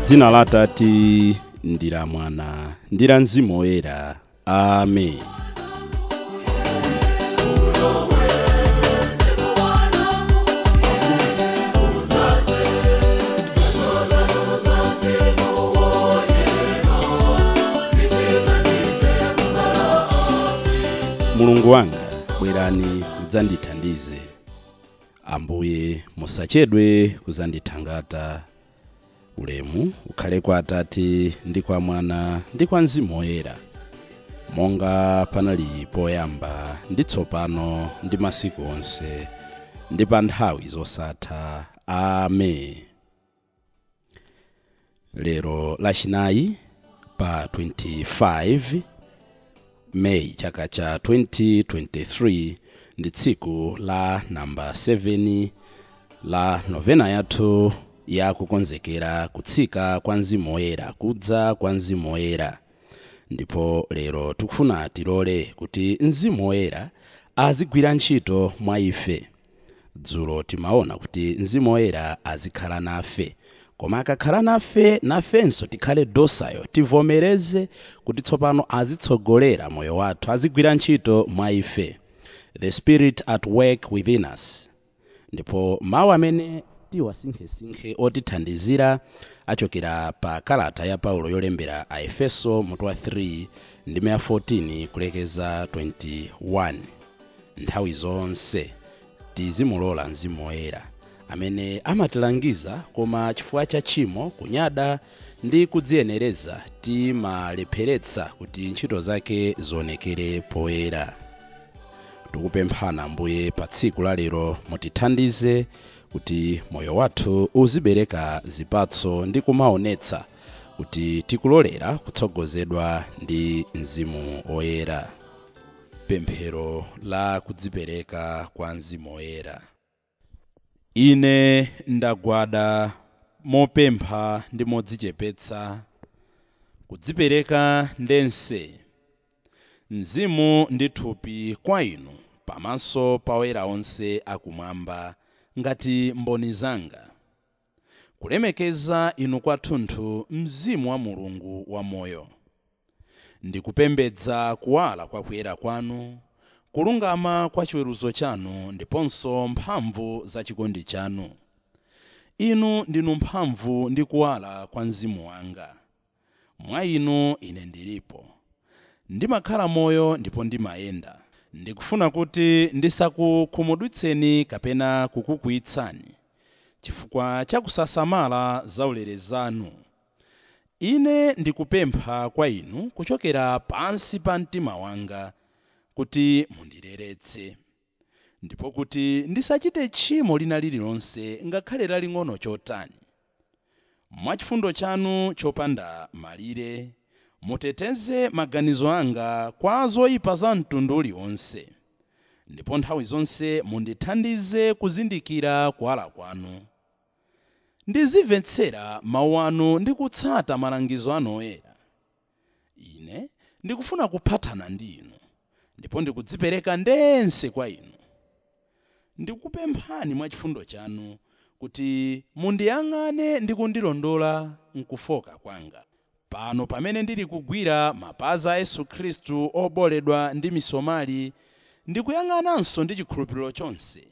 Dzina la Tati ndi la Mwana ndi la Mzimu Woyera. Amen. Mulungu wanga, bwerani mudzandithandize. Ambuye musachedwe kudzandithangata. Ulemu ukhale kwa Atate ndi kwa Mwana ndi kwa Mzimu Woyera, monga panali poyamba ndi tsopano ndi masiku onse ndi pa nthawi zosatha. Amen. Lero lachinayi pa 25 Meyi chaka cha 2023 ndi tsiku la namba 7 la novena yathu ya kukonzekera kutsika kwa Mzimu Woyera, kudza kwa Mzimu Woyera. Ndipo lero tikufuna tilole kuti Mzimu Woyera azigwira ntchito mwa ife. Dzulo timaona kuti Mzimu Woyera azikhala nafe, koma akakhala nafe, nafenso tikhale docile, tivomereze kuti tsopano azitsogolera moyo wathu, azigwira ntchito mwa ife. The Spirit at work within us. Ndipo mawu amene tiwasinkhe otithandizira achokera pa kalata ya Paulo yolembera a Efeso mutu wa 3 ndime ya 14 kulekeza 21. Nthawi zonse tizimulola Mzimu Woyera amene amatilangiza, koma chifukwa cha tchimo, kunyada ndi kudziyenereza timalepheretsa kuti ntchito zake zionekere poyera. Tikupemphana Ambuye pa tsiku la lero mutithandize kuti moyo wathu uzibereka zipatso ndi kumaonetsa kuti tikulolera kutsogozedwa ndi Mzimu Woyera. Pemphero la kudzipereka kwa Mzimu Woyera. Ine ndagwada mopempha ndi modzichepetsa, kudzipereka ndense, mzimu ndi thupi kwa inu pamaso pa oyera onse akumwamba ngati mboni zanga. Kulemekeza inu kwathunthu, Mzimu wa Mulungu wamoyo. Ndikupembedza kuwala kwa kuyera kwanu, kulungama kwa chiweruzo chanu ndiponso mphamvu za chikondi chanu. Inu ndinu mphamvu ndi kuwala kwa mzimu wanga. Mwa inu ine ndilipo. Ndimakhala moyo ndipo ndimayenda. Ndikufuna kuti ndisakukhumudwitseni kapena kukukwiyitsani chifukwa cha kusasamala zaulere zanu. Ine ndikupempha kwa inu kuchokera pansi pa mtima wanga kuti mundireretse, ndipo kuti ndisachite tchimo lina lililonse ngakhale laling'ono chotani. Mwachifundo chanu chopanda malire, muteteze maganizo anga kwa zoyipa za mtundu uliwonse, ndipo nthawi zonse mundithandize kuzindikira kuwala kwanu. Ndizimvetsera mawu anu ndi kutsata malangizo anu oyera. Ine ndikufuna kuphatana ndi inu, ndipo ndikudzipereka ndense kwa inu. Ndikupemphani mwa chifundo chanu kuti mundiyang'ane ndi kundilondola mkufoka kwanga. Pano pamene ndili kugwira mapazi a Yesu Khristu oboledwa ndi misomali, ndikuyang'ananso ndi chikhulupiriro chonse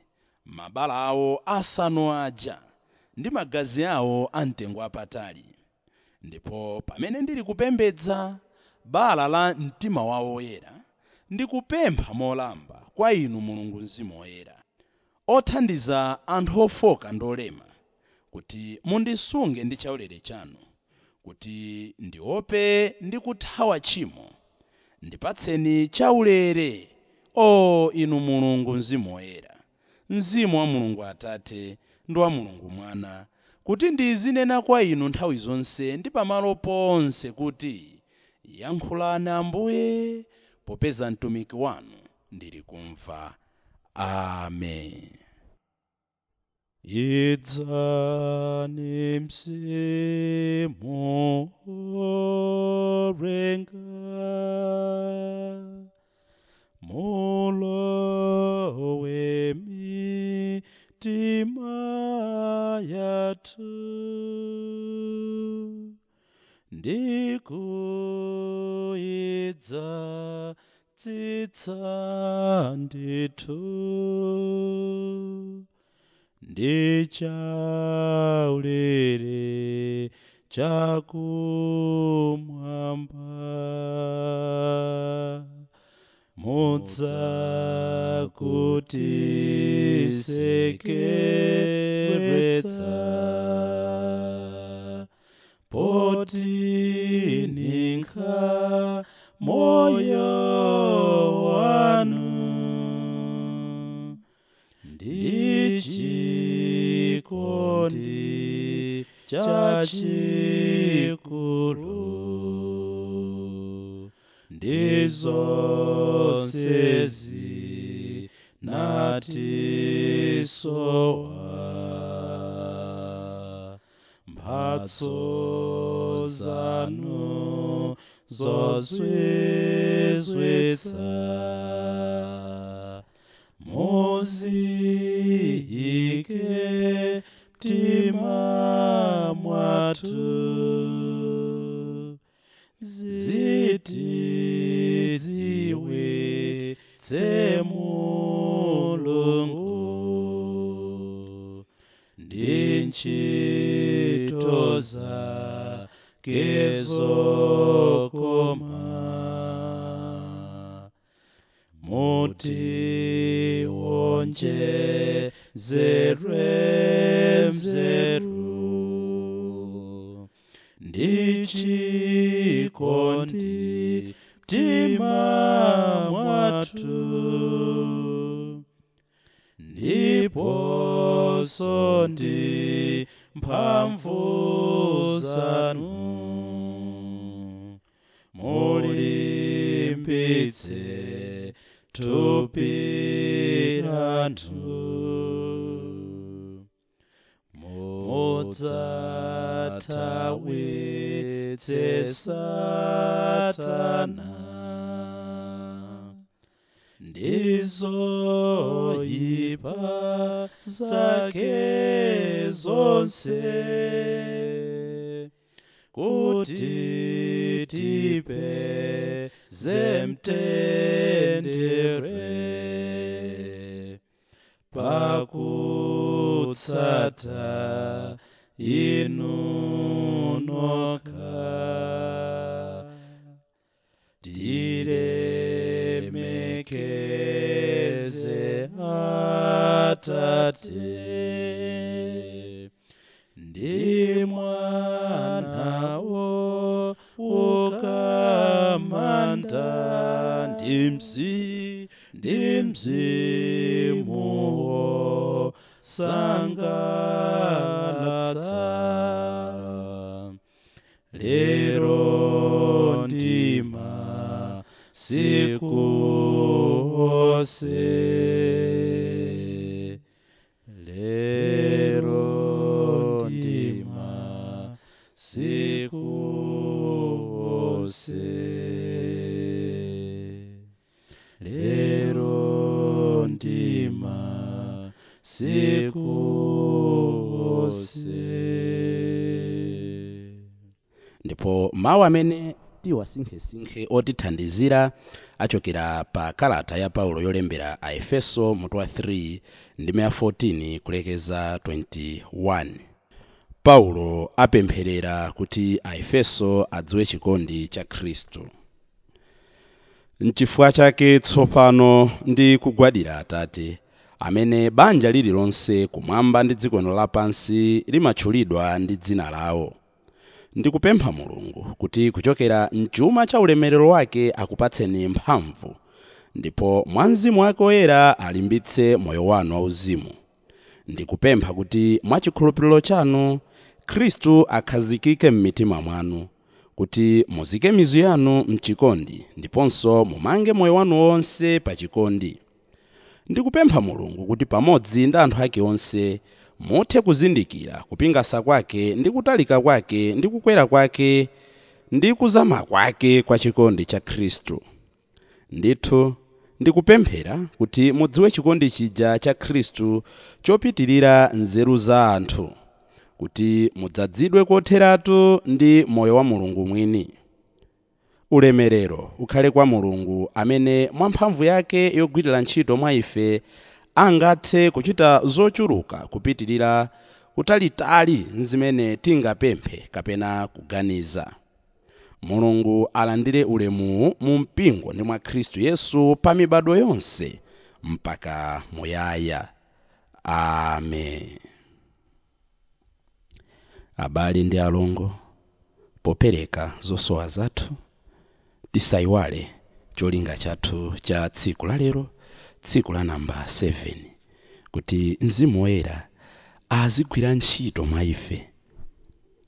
mabala awo asanu aja ndi magazi awo amtengo wapatali. Ndipo pamene ndili kupembedza bala la mtima wawo woyera, ndikupempha molamba kwa inu Mulungu Mzimu Woyera, othandiza anthu ofoka ndi olema, kuti mundisunge ndi chaulere chanu, kuti ndiope ndi kuthawa tchimo. Ndipatseni chaulere, o inu Mulungu Mzimu Woyera, Mzimu wa Mulungu Atate ndi wa Mulungu Mwana, kuti ndizinena kwa inu nthawi zonse ndi pamalo ponse kuti, yankhulani Ambuye, popeza mtumiki wanu ndili kumva. Amen. Idzani mzimu orenga, mulowe mitima yathu. ndikuidza tsitsa ndithu ndichaulere chakumwamba mudza kutisekeretsa poti ninka moyo wanu ndichikondi chachikulu ndizonsezi natisowa mphatso zanu zozizwitsa muziyike mtima mwathu zitidziwe tse Mulungu ndi ntchito zake zokoma mutionjezere nzeru ndi chikondi mtima mwathu ndiponso ndi mphamvu zanu mulimbitse thupi lathu mudzathawitse Satana ndizoyipa zake zonse kuti tipeze mtendere pakutsata inu nokha tilemekeze Atate ndi Mwanawo ukamanda ndi Mzimuwo sangalatsa lero ndi masiku onse lero ndi masiku onse lero ndi masiku onse. Ndipo mawu amene tiwasinkhe otithandizira achokera pa kalata ya Paulo yolembera a Efeso mutu wa 3 ndime 14 kulekeza 21. Paulo apempherera kuti a Efeso adziwe chikondi cha Khristu. N'chifukwa chake tsopano ndi kugwadira Atate amene banja lililonse kumwamba ndi dziko lapansi limatchulidwa ndi dzina lawo. Ndikupempha Mulungu kuti kuchokera mchuma cha ulemerero wake akupatseni mphamvu ndipo mwa Mzimu wake woyera alimbitse moyo wanu wauzimu. Ndikupempha kuti mwa chikhulupiriro chanu Khristu akhazikike m'mitima mwanu kuti muzike mizu yanu mchikondi ndiponso mumange moyo wanu wonse pa chikondi. Ndikupempha Mulungu kuti pamodzi ndi anthu ake onse muthe kuzindikira kupingasa kwake ndi kutalika kwake ndi kukwera kwake ndi kuzama kwake kwa chikondi cha Khristu. Ndithu ndikupemphera kuti mudziwe chikondi chija cha Khristu chopitirira nzeru za anthu, kuti mudzadzidwe kotheratu ndi moyo wa Mulungu mwini. Ulemerero ukhale kwa Mulungu amene mwamphamvu yake yogwirira ntchito mwa ife angathe kuchita zochuluka kupitirira kutalitali zimene tingapemphe kapena kuganiza. Mulungu alandire ulemu mu mpingo ndi mwa Khristu Yesu pa mibado yonse mpaka muyaya. Amen. Abale ndi alongo, popereka zosowa zathu tisayiwale cholinga chathu cha tsiku la lero, tsiku la namba 7, kuti Mzimu Woyera azigwira ntchito mwa ife.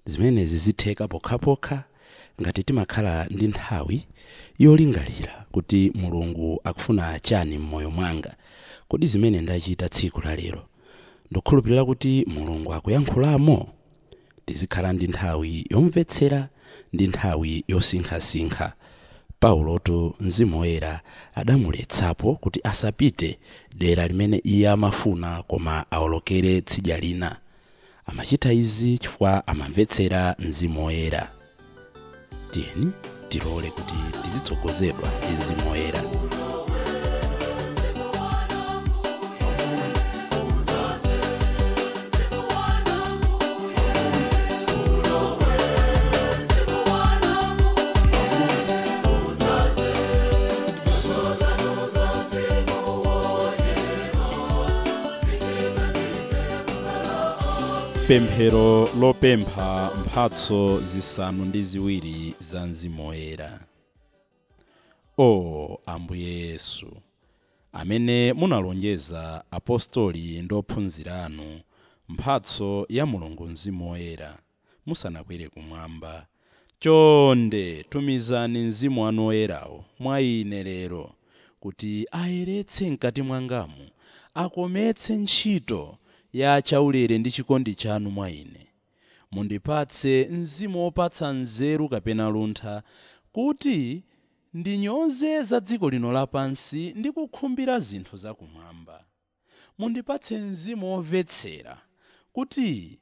Zimenezi zitheka pokhapokha ngati timakhala ndi nthawi yolingalira kuti Mulungu akufuna chani m'moyo mwanga. Kodi zimene ndachita tsiku la lero ndikhulupirira kuti Mulungu akuyankhulamo. Tizikhala ndi nthawi yomvetsera ndi nthawi yosinkhasinkha. Paulotu Mzimu Woyera adamuletsapo kuti asapite dera limene iye amafuna koma awolokere tsidya lina. Amachita izi chifukwa amamvetsera Mzimu Woyera. Tiyeni tilole kuti tizitsogozedwa ndi Mzimu Woyera. Pemphero lopempha mphatso zisanu ndi ziwiri za Mzimu Woyera. O Ambuye Yesu, amene munalonjeza apostoli ndi ophunzira anu mphatso ya Mulungu Mzimu Woyera musanakwere kumwamba, chonde tumizani Mzimu wanu Woyerawo mwa ine lero kuti ayeretse mkati mwangamu, akometse ntchito ya chaulere ndi chikondi chanu mwa ine. Mundipatse mzimu wopatsa nzeru kapena luntha kuti ndinyoze za dziko lino lapansi ndi kukhumbira zinthu zakumwamba. Mundipatse mzimu womvetsera kuti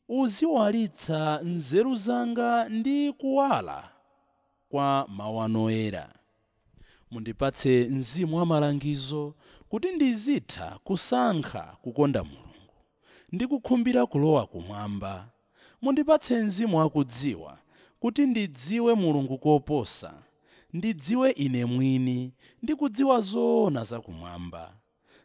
uziwalitsa nzeru zanga ndi kuwala kwa mawu anu oyera. Mundipatse mzimu wa malangizo kuti ndizitha kusankha kukonda Mulungu ndi kukhumbira kulowa kumwamba. Mundipatse mzimu wa kudziwa kuti ndidziwe Mulungu koposa, ndidziwe ine mwini ndi kudziwa zoona zakumwamba.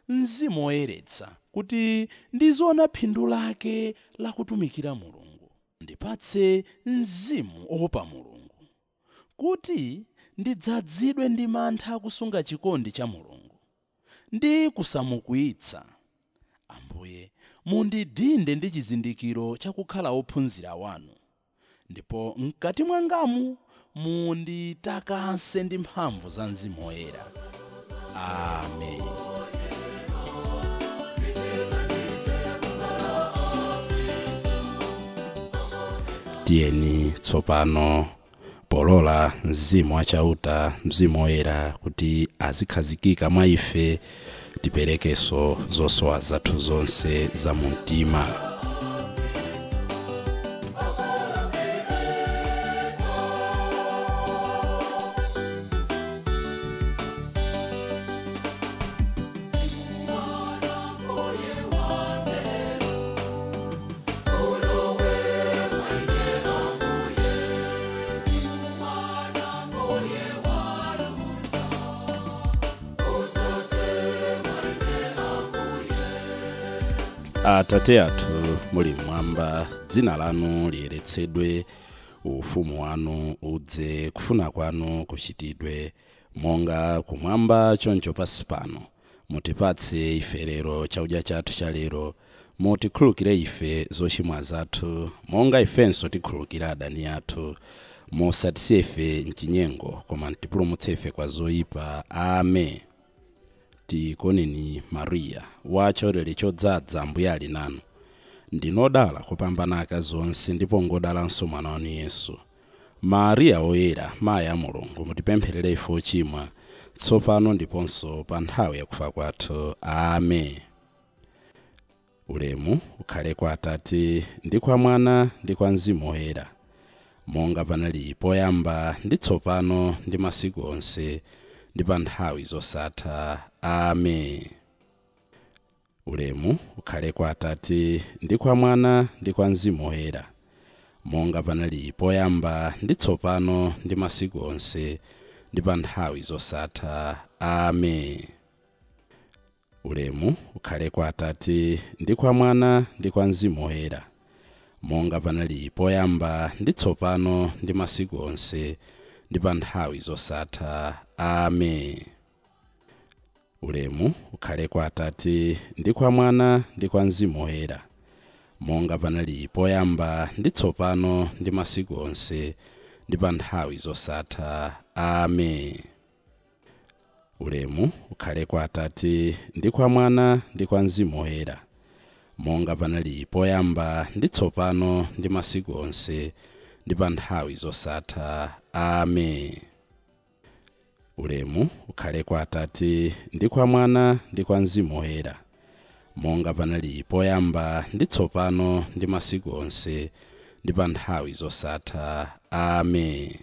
Mzimu woyeretsa kuti ndiziona phindu lake la kutumikira Mulungu. Ndipatse mzimu oopa Mulungu kuti ndidzadzidwe ndi mantha kusunga chikondi cha Mulungu ndi kusamukwiyitsa. Ambuye, mundidinde ndi chizindikiro chakukhala ophunzira wanu, ndipo mkati mwangamu munditakase ndi mphamvu za Mzimu Woyera. Amen. Tiyeni tsopano polola mzimu wachauta, Mzimu Woyera kuti azikhazikika mwa ife, tiperekenso zosowa zathu zonse za mumtima. Atate athu muli mmwamba, dzina lanu liyeretsedwe, ufumu wanu udze, kufuna kwanu kuchitidwe monga kumwamba choncho pansi pano. Mutipatse ife lero chakudya chathu cha lero, mutikhululukire ife zochimwa zathu monga ifenso tikhululukira adani athu, musatisiye ife mchinyengo koma mutipulumutse ife kwa zoyipa. Amen. Tikoneni Maria, wa chaulere chodzaza, Ambuye ali nanu. Ndinodala kupambana akazi onse ndipo ngodalanso mwana wanu Yesu. Maria Woyera, mayi a Mulungu, mutipempherere ife ochimwa, tsopano ndiponso pa nthawi yakufa kwathu. Amen. ulemu ukhale kwa Atate ndi kwa Mwana ndi kwa Mzimu Woyera, monga panali poyamba ndi tsopano ndi masiku onse ndi pa nthawi zosatha. Amen. Ulemu ukhale kwa Atate ndi kwa Mwana ndi kwa Mzimu Woyera, monga panali poyamba ndi tsopano ndi masiku onse ndi pa nthawi zosatha. Amen. Ulemu ukhale kwa Atate ndi kwa Mwana ndi kwa Mzimu Woyera, monga panali poyamba ndi tsopano ndi masiku onse ndi pa nthawi zosatha. Amen. Ulemu ukhale kwa Atate ndi kwa Mwana ndi kwa Mzimu Woyera, monga panali poyamba ndi tsopano ndi masiku onse ndi pa nthawi zosatha. Amen. Ulemu ukhale kwa Atate ndi kwa Mwana ndi kwa Mzimu Woyera, monga panali poyamba ndi tsopano ndi masiku onse ndi pa nthawi zosatha. Amen. Ulemu ukhale kwa Atate ndi kwa Mwana ndi kwa Mzimu Woyera, monga panali poyamba ndi tsopano ndi masiku onse ndi pa nthawi zosatha. Amen.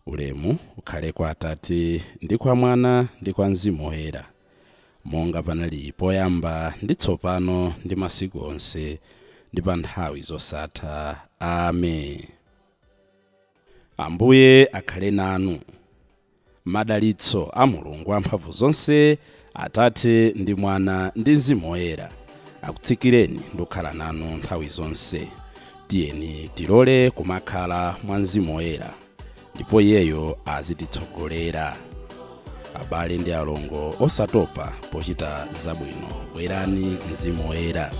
Ulemu ukhale kwa Atate ndi kwa Mwana ndi kwa Mzimu Woyera, monga panali poyamba ndi tsopano ndi masiku onse ndi pa nthawi zosatha. Amen. Ambuye akhale nanu. Madalitso a Mulungu wamphamvu zonse, Atate ndi Mwana ndi Mzimu Woyera akutsikireni ndi kukhala nanu nthawi zonse. Tiyeni tilole kumakhala mwa Mzimu Woyera, ndipo Iyeyo azititsogolera. Abale ndi alongo osatopa pochita zabwino, bwerani Mzimu Woyera.